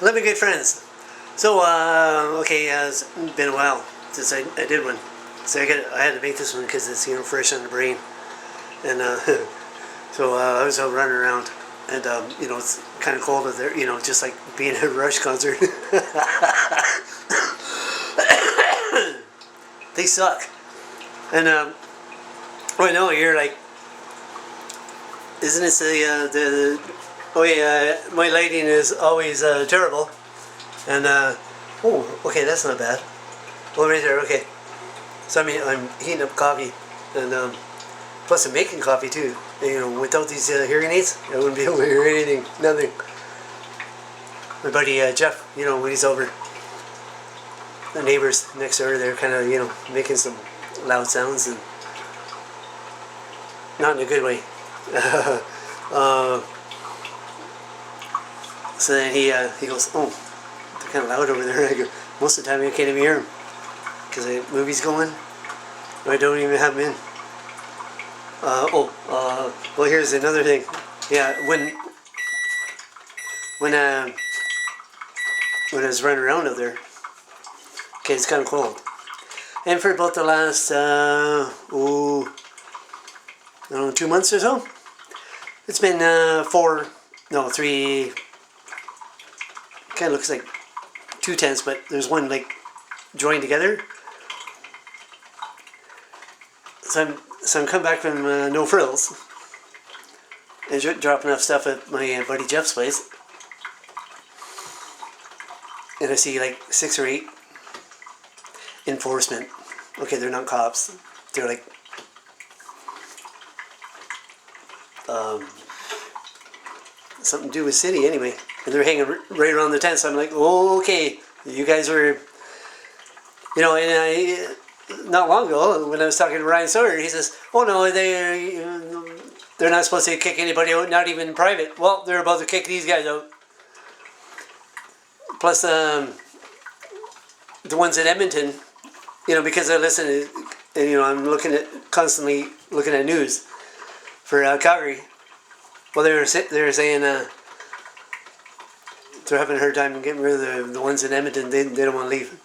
Living good friends. So, okay, it's been a while since I did one. So I had to make this one because it's, fresh on the brain. And, so, I was out running around. And, it's kind of cold out there, just like being at a Rush concert. They suck. And, I know, you're like, isn't it oh yeah, my lighting is always terrible. And, oh, okay, that's not bad. Oh, right there, okay. So I'm heating up coffee, and plus I'm making coffee too. And, without these hearing aids, I wouldn't be able to hear anything, nothing. My buddy Jeff, when he's over, the neighbors next door, they're kind of, making some loud sounds, and not in a good way. So then he goes, oh, they're kind of loud over there. I go, most of the time I can't even hear them because the movie's going. I don't even have them in. Well, here's another thing. Yeah, when I was running around out there, okay, it's kind of cold. And for about the last, I don't know, 2 months or so, it's been 3, kind of looks like 2 tents, but there's one like joined together. So I'm coming back from No Frills and dropping off stuff at my buddy Jeff's place, and I see like 6 or 8 enforcement. Okay, they're not cops. They're like something to do with city anyway, and they're hanging right around the tent. So I'm like, oh, okay, you guys were, and I, not long ago when I was talking to Ryan Sawyer, he says, oh no, they're not supposed to kick anybody out, not even in private. Well, they're about to kick these guys out. Plus the ones in Edmonton, because I listen to, I'm constantly looking at news for Calgary. Well, they're saying they're having a hard time getting rid of the ones in Edmonton. They don't want to leave.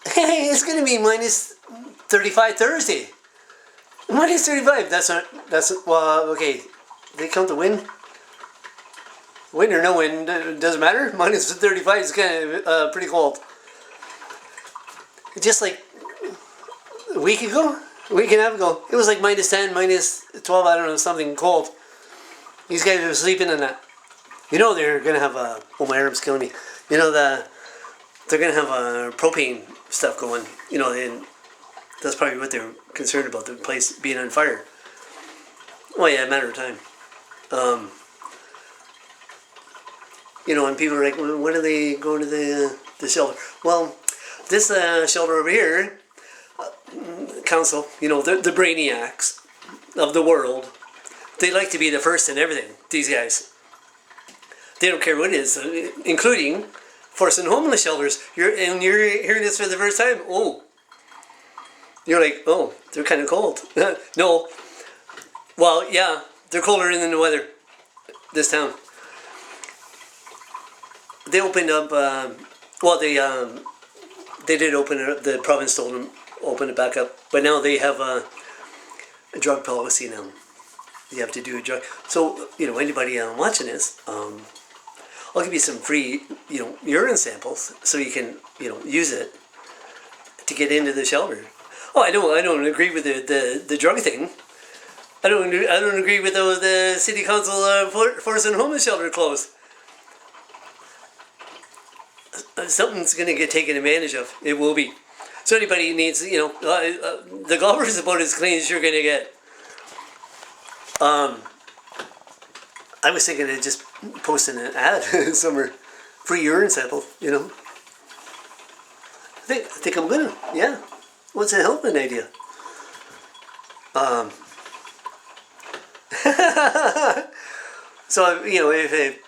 Hey, it's going to be minus 35 Thursday. Minus 35. Well, okay. They count the wind. Wind or no wind, doesn't matter. Minus 35 is kind of pretty cold. Just like a week and a half ago, it was like minus 10, minus 12, I don't know, something cold. These guys are sleeping in that. They're going to have oh, my arm's killing me. They're going to have propane stuff going. And that's probably what they're concerned about, the place being on fire. Oh yeah, a matter of time. And people are like, well, when are they going to the shelter? Well, this shelter over here, council, the brainiacs of the world, they like to be the first in everything, these guys. They don't care what it is, including forcing homeless shelters. You're hearing this for the first time. Oh, you're like, oh, they're kind of cold. No, well, yeah, they're colder than the weather. This town. They opened up. They did open it up. The province told them open it back up, but now they have a drug policy now. You have to do a drug. So anybody watching this, I'll give you some free urine samples so you can use it to get into the shelter. Oh, I don't agree with the drug thing. I don't agree with the city council forcing homeless shelter closed. Something's going to get taken advantage of. It will be. So anybody needs, the golfer is about as clean as you're going to get. I was thinking of just posting an ad somewhere, free urine sample. I think I'm gonna. Yeah, what's a helping idea? So if it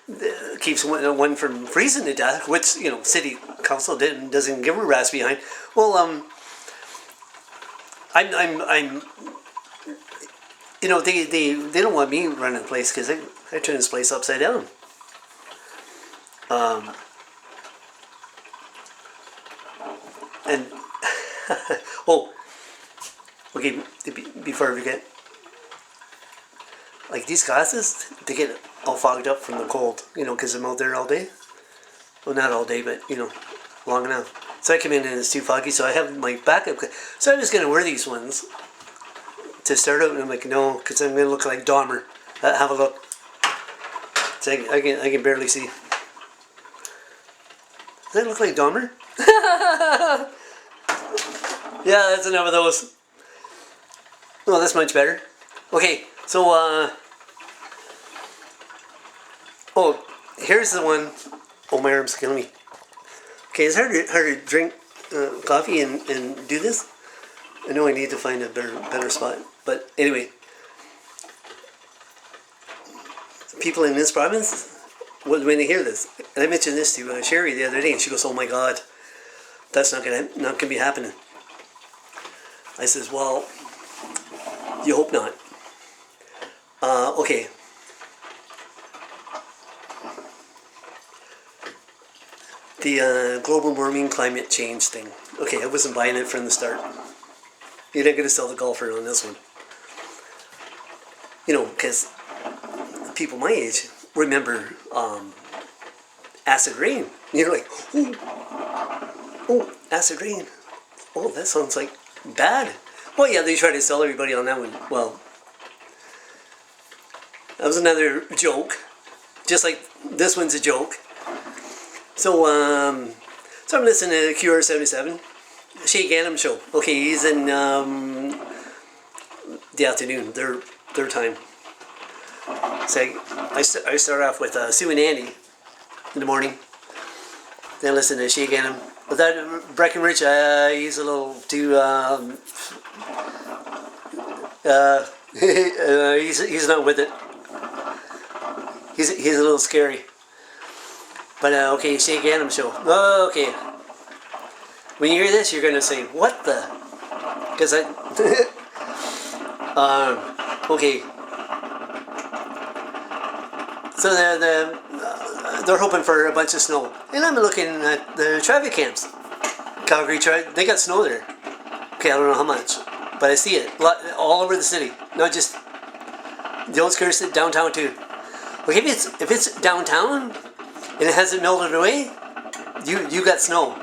keeps one from freezing to death, which city council doesn't give a rat's behind. Well, I'm they don't want me running the place because I turn this place upside down. And oh, okay. Before I forget, like these glasses, they get all fogged up from the cold. You know, because I'm out there all day. Well, not all day, but you know, long enough. So I come in and it's too foggy. So I have my backup. So I was gonna wear these ones to start out, and I'm like, no, because I'm gonna look like Dahmer. Have a look. So I can barely see. Does that look like Dahmer? Yeah, that's enough of those. Oh, that's much better. Okay, so oh, here's the one. Oh, my arm's killing me. Okay, it's hard to drink coffee and do this. I know I need to find a better spot, but anyway, people in this province, when they hear this, and I mentioned this to Sherry the other day, and she goes, "Oh my God, that's not gonna be happening." I says, "Well, you hope not." Okay. The global warming climate change thing. Okay, I wasn't buying it from the start. You're not going to sell the golfer on this one. You know, because people my age remember acid rain. You're like, oh, acid rain. Oh, that sounds like bad. Oh yeah, they try to sell everybody on that one. Well, that was another joke. Just like this one's a joke. So, so I'm listening to QR77, Shake Adam show. Okay, he's in the afternoon, their time. So I start off with Sue and Andy in the morning. Then listen to Shake Adam. But that Breckenridge, he's a little too. He's not with it. He's a little scary. But okay, Shake Adam show. Oh, okay. When you hear this, you're gonna say, "What the?" Because I. Okay. So they're hoping for a bunch of snow, and I'm looking at the traffic cams. Calgary, they got snow there. Okay, I don't know how much, but I see it all over the city, not just the outskirts, downtown too. Okay, if it's downtown and it hasn't melted away, you got snow,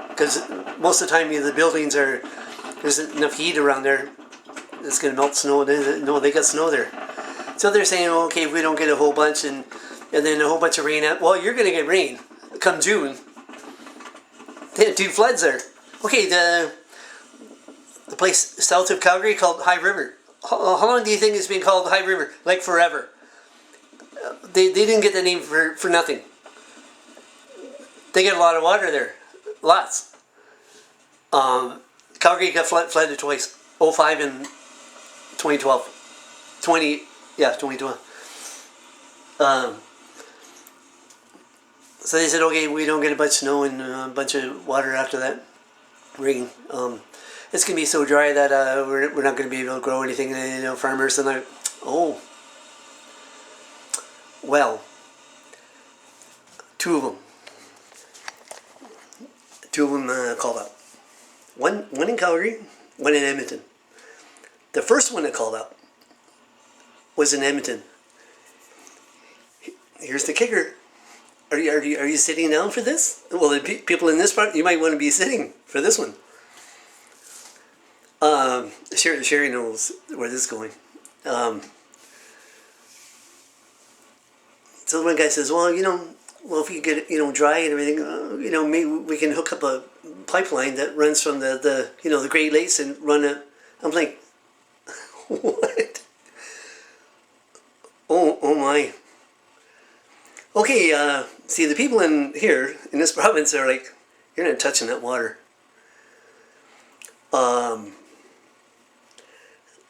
because most of the time the buildings there's enough heat around there. It's gonna melt snow. No, they got snow there. So they're saying, okay, if we don't get a whole bunch and then a whole bunch of rain out, well, you're gonna get rain come June. They had 2 floods there. Okay, the place south of Calgary called High River. How long do you think it's been called High River? Like forever. They didn't get the name for nothing. They get a lot of water there. Lots. Calgary got flooded twice. 05 and 2012. 2012. So they said, okay, we don't get a bunch of snow and a bunch of water after that. Rain. It's going to be so dry that we're not going to be able to grow anything. You know, farmers and like, oh. Well, 2 of them. 2 of them called up. One in Calgary, one in Edmonton. The first one that called up was in Edmonton. Here's the kicker. Are you sitting down for this? Well, the people in this part, you might want to be sitting for this one. Sherry knows where this is going. So one guy says, well, if you get it, dry and everything, maybe we can hook up a pipeline that runs from the Great Lakes and run a. I'm like, what? Oh my. Okay, see, the people in here, in this province, are like, you're not touching that water. The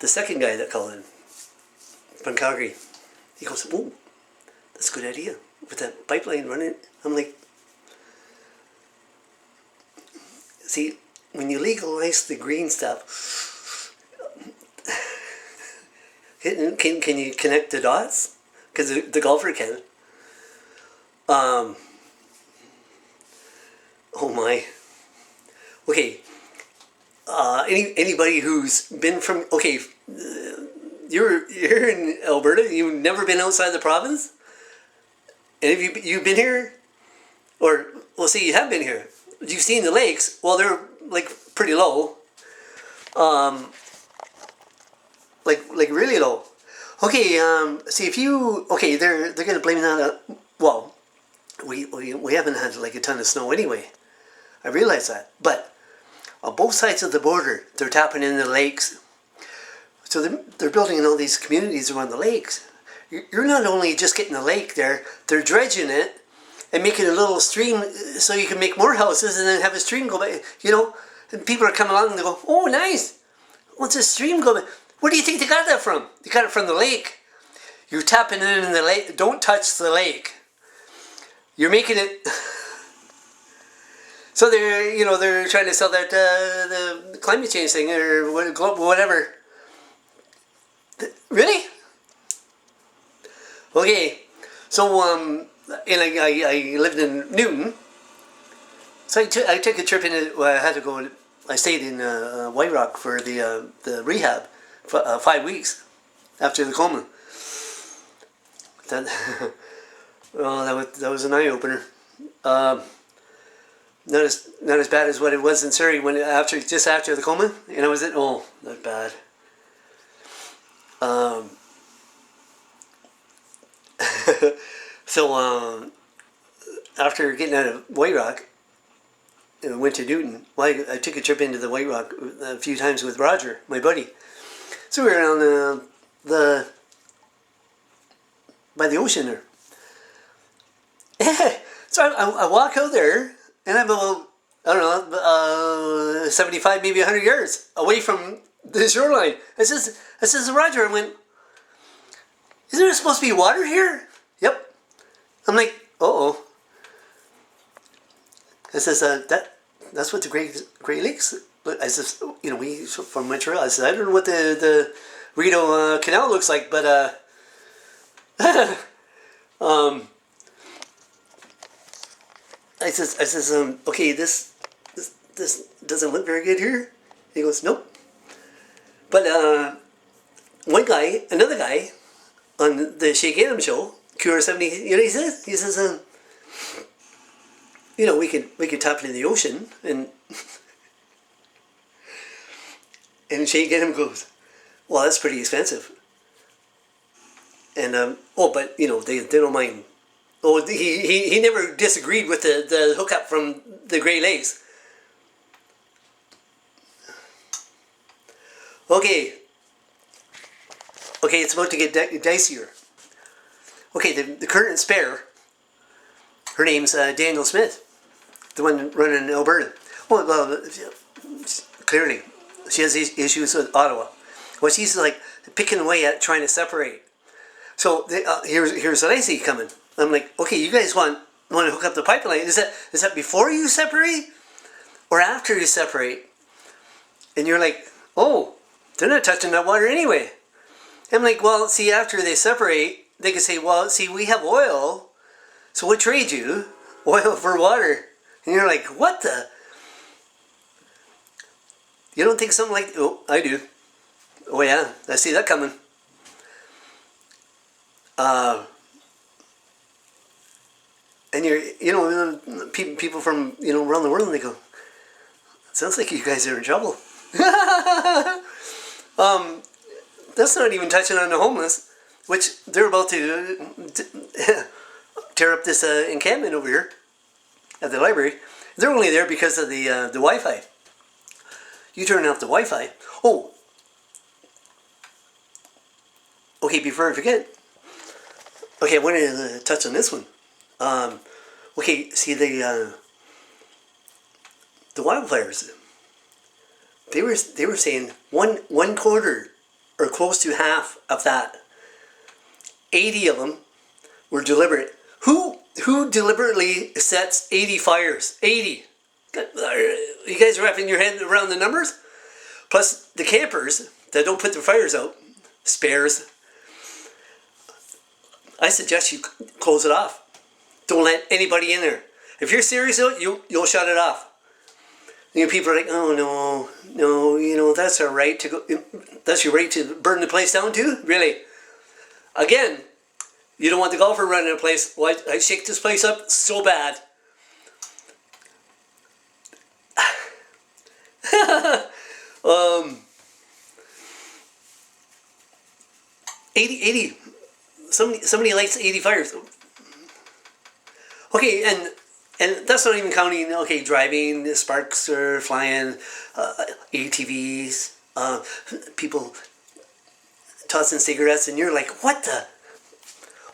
second guy that called in, from Calgary, he goes, oh, that's a good idea, with that pipeline running. I'm like, see, when you legalize the green stuff, can you connect the dots? Because the golfer can. my. Okay. Anybody who's been from, okay, you're in Alberta. You've never been outside the province, and have you've been here, or well, see, you have been here. You've seen the lakes. Well, they're like pretty low, like really low. Okay, see if you okay, they're gonna blame that. Well, we haven't had like a ton of snow anyway. I realize that, but on both sides of the border, they're tapping in the lakes. So they're building all these communities around the lakes. You're not only just getting the lake there, they're dredging it and making a little stream so you can make more houses and then have a stream go by, you know. And people are coming along and they go, oh, nice. What's this stream go by? Where do you think they got that from? They got it from the lake. You're tapping in the lake. Don't touch the lake. You're making it... So they're trying to sell that the climate change thing or whatever. Really? Okay. So and I lived in Newton. So I took a trip in. I had to go. I stayed in White Rock for the rehab for 5 weeks after the coma. Well, that was an eye opener. Not as bad as what it was in Surrey just after the coma, and I was not bad. So after getting out of White Rock, I went to Newton. Well, I took a trip into the White Rock a few times with Roger, my buddy. So we were on by the ocean there. So I walk out there. And I'm about, I don't know, 75, maybe 100 yards away from the shoreline. I says to Roger, I went, isn't there supposed to be water here? Yep. I'm like, uh-oh. I says, that's what the Great Lakes, I says, we from Montreal. I said, I don't know what the Rideau Canal looks like, but, I says, okay, this doesn't look very good here. He goes, nope. But another guy on the Shake Adam show, QR70, he says, we could tap into the ocean and and Shake Adam goes, well, that's pretty expensive. And but they don't mind. Oh, he never disagreed with the hookup from the Great Lakes. Okay, it's about to get dicier. Okay, the current spare, her name's Daniel Smith, the one running in Alberta. Well, clearly, she has these issues with Ottawa. Well, she's like picking away at trying to separate. So here's what I see coming. I'm like, okay, you guys want to hook up the pipeline. Is that before you separate or after you separate? And you're like, oh, they're not touching that water anyway. I'm like, well, see, after they separate, they can say, well, see, we have oil, so we'll trade you oil for water. And you're like, what the? You don't think something like, oh, I do. Oh yeah, I see that coming. And people from around the world, and they go, sounds like you guys are in trouble. That's not even touching on the homeless, which they're about to tear up this encampment over here at the library. They're only there because of the Wi-Fi. You turn off the Wi-Fi. Oh, okay. Before I forget, okay, I wanted to touch on this one. Okay, see the wildfires. They were saying one quarter or close to half of that. 80 of them were deliberate. Who deliberately sets 80 fires? 80. You guys wrapping your head around the numbers? Plus the campers that don't put their fires out, spares. I suggest you close it off. Don't let anybody in there. If you're serious, you'll shut it off. You know, people are like, oh no, you know, that's our right to go. That's your right to burn the place down too. Really? Again, you don't want the golfer running a place. Well, I shake this place up so bad. um, 80. Somebody lights 80 fires. Okay, and that's not even counting, okay, driving, the sparks are flying, ATVs, people tossing cigarettes, and you're like, what the?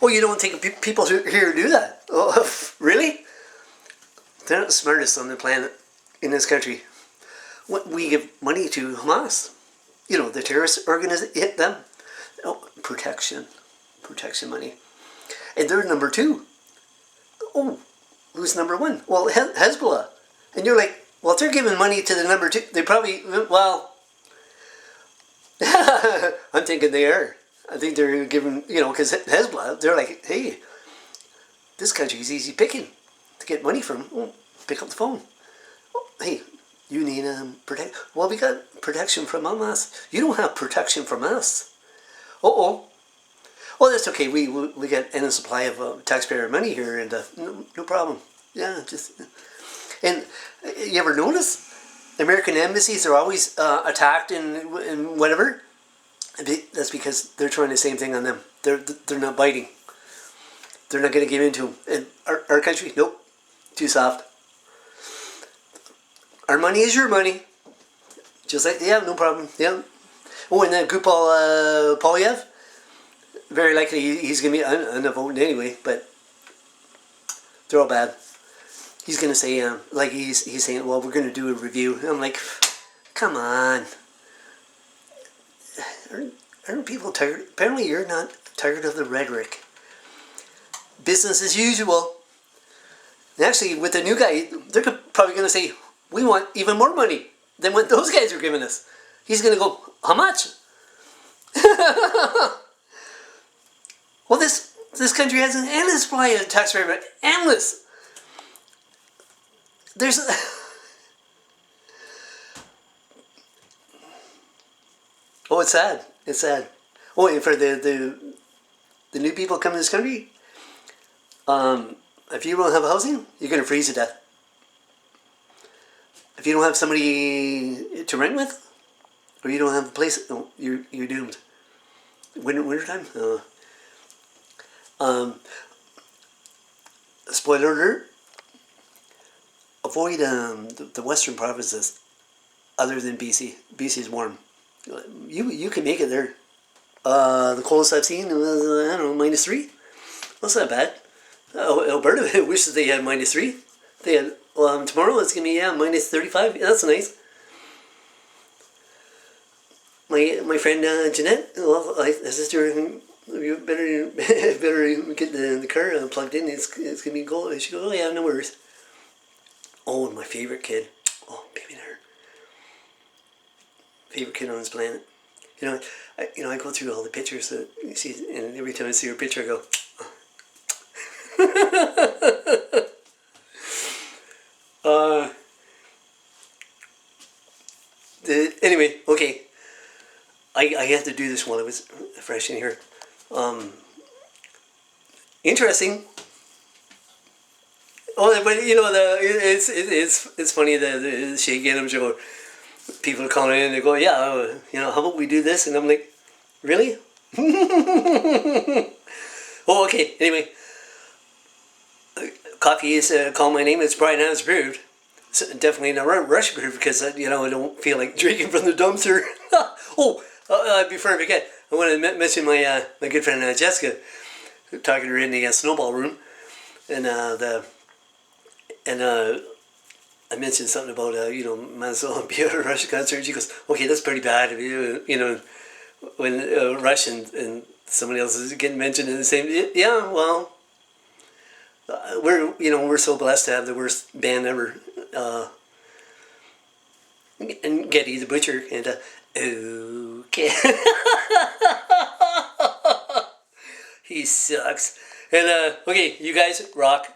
Oh, you don't think people here do that? Oh, really? They're not the smartest on the planet in this country. We give money to Hamas. You know, the terrorist organization, hit them. Oh, protection money. And they're number 2. Oh, who's number 1? Well, Hezbollah. And you're like, well, if they're giving money to the number 2, they probably, well, I'm thinking they are. I think they're giving, you know, because Hezbollah, they're like, hey, this country's easy picking to get money from. Oh, pick up the phone. Oh, hey, you need protect. Well, we got protection from Hamas. You don't have protection from us. Uh-oh. Well, that's okay. We get endless supply of taxpayer money here, and no problem. Yeah, just and you ever notice American embassies are always attacked and whatever. That's because they're trying the same thing on them. They're not biting. They're not going to give in to them. And our country, nope, too soft. Our money is your money. Just like, yeah, no problem. Yeah. Oh, and then Gopal Polyev, very likely he's going to be unvoted anyway, but they're all bad. He's going to say, like he's saying, well, we're going to do a review. And I'm like, come on. Aren't people tired? Apparently you're not tired of the rhetoric. Business as usual. And actually, with the new guy, they're probably going to say, we want even more money than what those guys are giving us. He's going to go, how much? Well, this country has an endless supply of taxpayer money. Endless. There's... Oh, it's sad. It's sad. Oh, and for the new people coming to this country, if you don't have housing, you're going to freeze to death. If you don't have somebody to rent with, or you don't have a place, oh, you're doomed. Winter time. Spoiler alert. Avoid the western provinces, other than BC. BC is warm. You can make it there. The coldest I've seen was, I don't know, -3. That's not bad. Alberta wishes they had -3. They had, tomorrow it's going to be, yeah, -35. That's nice. My friend Genet, well, her sister, you better get the car plugged in. It's going to be cold. She goes, oh yeah, no worries. Oh, and my favorite kid. Oh, baby there. Favorite kid on this planet. You know, I go through all the pictures that you see, and every time I see her picture, I go. Anyway, okay. I had to do this while I was fresh in here. Interesting. Oh, but you know, it's funny the Shea Ganem show. People are calling in and they go, yeah, you know, how about we do this? And I'm like, really? Oh, okay. Anyway, coffee is called my name. It's probably not as brewed. It's definitely not rush brewed because you know, I don't feel like drinking from the dumpster. Oh, before I forget, I want to mention my my good friend Jessica, talking to her in the snowball room, and I mentioned something about you know, might as well be at a Rush concert. She goes, okay, that's pretty bad. You know, when Rush and somebody else is getting mentioned in the same. Yeah, well, we're so blessed to have the worst band ever. And Getty the Butcher and okay. He sucks. And okay, you guys rock.